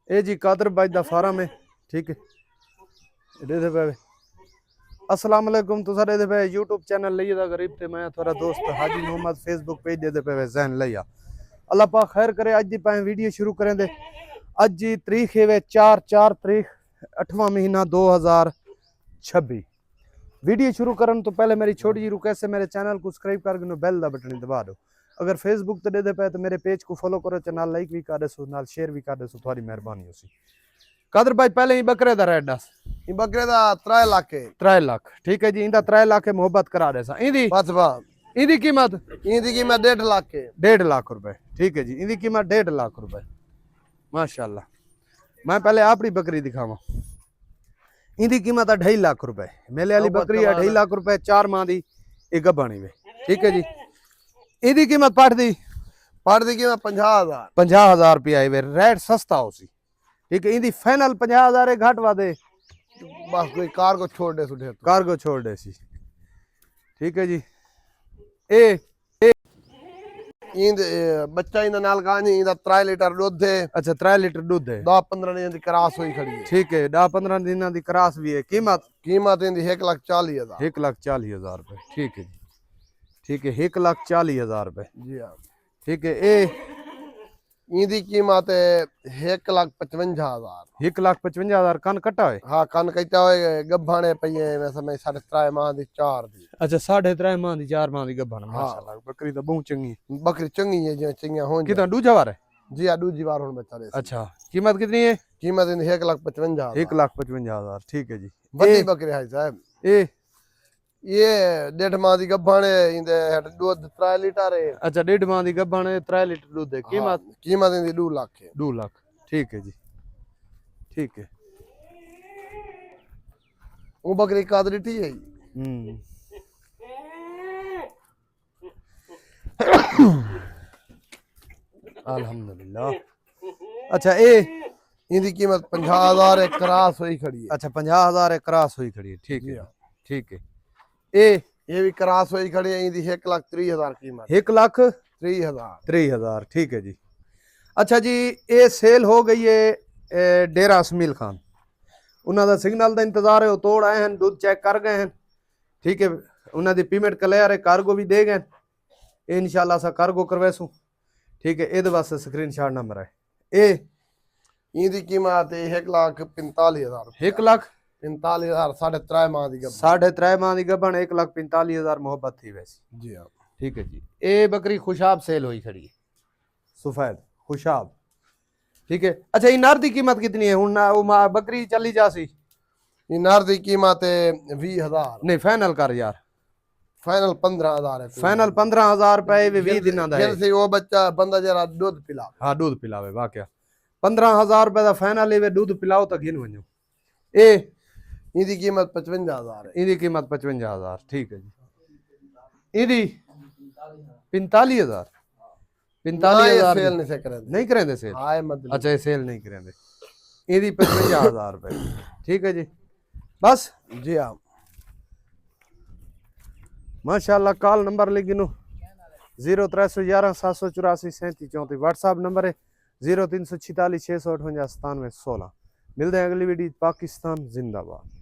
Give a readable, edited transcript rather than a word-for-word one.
ये जी कादर भाई दा फार्म है, ठीक है। दे पे अस्सलाम वालेकुम, तुसा दे पे यूट्यूब चैनल लइया दा गरीब ते मैं थोड़ा दोस्त हाजी मोहम्मद फेसबुक पेज दे पे जैन लइया। अल्लाह पाक खैर करे। अज दी पाए वीडियो शुरू करें दे। अज जी तारीख है 4 तारीख 8वां महीना 2026। वीडियो शुरू करने तो पहले मेरी छोटी जी रिक्वेस्ट है, मेरे चैनल को सब्सक्राइब करके बेल दा बटन दबा दो। अगर फेसबुक ते दे पे तो मेरे पेज को फॉलो करो, नाल लाइक भी कर दो, नाल शेयर भी कर दो, थोड़ी मेहरबानी होसी। कादर भाई पहले ही बकरे दा रेट दस। ये बकरे दा 3 लाख है। 3 लाख, ठीक है जी। इंदा 3 लाख है, मोहब्बत करा दे सा। इंदी बस बस इंदी कीमत इनकी कीमत 1.5 लाख है। 1.5 लाख रुपए, ठीक है जी। इंदी कीमत 1.5 लाख रुपए, माशाल्लाह। मैं पहले अपनी बकरी दिखावा। इंदी कीमत है 2.5 लाख रुपए। मेले वाली बकरी है 2.5 लाख रुपए, 4 माह दी एक गब्बानी वे, ठीक है जी। इंदी कीमत पाठ दी कीमत 50,000। 50,000 रुपया है, रेट सस्ता हो सी, ठीक है। इंदी फाइनल 50,000 है, घट वा दे बस कोई कार को छोड़ दे सुधे तो। कार को छोड़ दे सी, ठीक है जी। ए इंद बच्चा इंदा नाल कानी इंदा 3 लीटर दूध है। अच्छा 3 लीटर दूध है। 10-15 दिन दी क्रॉस हुई खड़ी है, ठीक है। 10-15 दिन दी क्रॉस भी है। कीमत इंदी 1,40,000। 1,40,000 रुपए, ठीक है जी। ठीक है 1,40,000 रुपए, जी हां। ठीक है। ए इंदी कीमत है 1,55,000। 1,55,000 कान कटा है। हाँ कान कहता है गब्भाने पईए मैं समय 3.5 माह दी 4 दी। अच्छा 3.5 माह दी 4 माह दी गब्बन, माशाल्लाह। बकरी तो बहुत चंगी। बकरी चंगी है, जो चंगियां हों। कितना दूजा वार है? जी हां, दूजी बार हुन बच्चा दे। अच्छा कीमत कितनी है? कीमत इंदी 1,55,000। 1,55,000, ठीक है जी। बड़ी बकरी है साहब। ए ये 1.5 माह दी गब्भाने इंदे दूध 3 लीटर है। अच्छा 1.5 माह दी गब्बन है, 3 लीटर दूध है। कीमत इंदी 2 लाख है। 2 लाख, ठीक है जी, ठीक है। वो बकरी कादरी टी है। अल्हम्दुलिल्लाह। अच्छा ए इनकी कीमत 50,000 है, क्रॉस हुई खड़ी है। अच्छा 50,000 है, क्रॉस हुई खड़ी है, ठीक है, ठीक है। ए ये भी क्रॉस हुई खड़ी है। इनकी 1,30,000 कीमत। 1,30,000, ठीक है जी। अच्छा जी ये सेल हो गई है डेरा असमील खान। उन्होंने सिग्नल का इंतजार है, वो तोड़ आए हैं, दूध चेक कर गए हैं, ठीक है। उन्होंने पेमेंट क्लियर है, कार्गो भी दे गए इंशाल्लाह सा कार्गो करवेसू, ठीक है। ये वास्ते स्क्रीनशॉट नंबर है। ए इनकी कीमत है 1,45,000। 1,45,000, 3.5 माह दी गब्बन। 3.5 माह दी गब्बन, 1,45,000 मोहब्बत थी वैसे। जी हाँ, ठीक है जी। ए बकरी खुशाब सेल हुई खड़ी है, सफेद खुशाब, ठीक है। अच्छा इनार की कीमत कितनी है? हुन बकरी चली जासी। इनार की कीमत है 20,000। नहीं फाइनल कर यार। फाइनल 15,000 है। फाइनल 15,000 रुपए 20 दिन का है। से वो बच्चा बंदा जरा दूध पिला। हाँ दूध पिलावे वाकया। 15,000 रुपए का फाइनल है, दूध पिलाओ तो गिन वनो। ए इनकी कीमत 55,000 है। इनकी कीमत 55,000, ठीक है जी। इदी 45,000। 45,000 सेल नहीं से करेंगे। नहीं करेंगे सेल। अच्छा ये सेल नहीं करेंगे। इदी 55,000 रुपए, ठीक है जी। बस जी हाँ, माशाल्लाह। कॉल नंबर लिखिनो 0311 784 37 34। व्हाट्सएप नंबर है 0346 658 97 16। मिलते हैं अगली वीडियो। पाकिस्तान जिंदाबाद।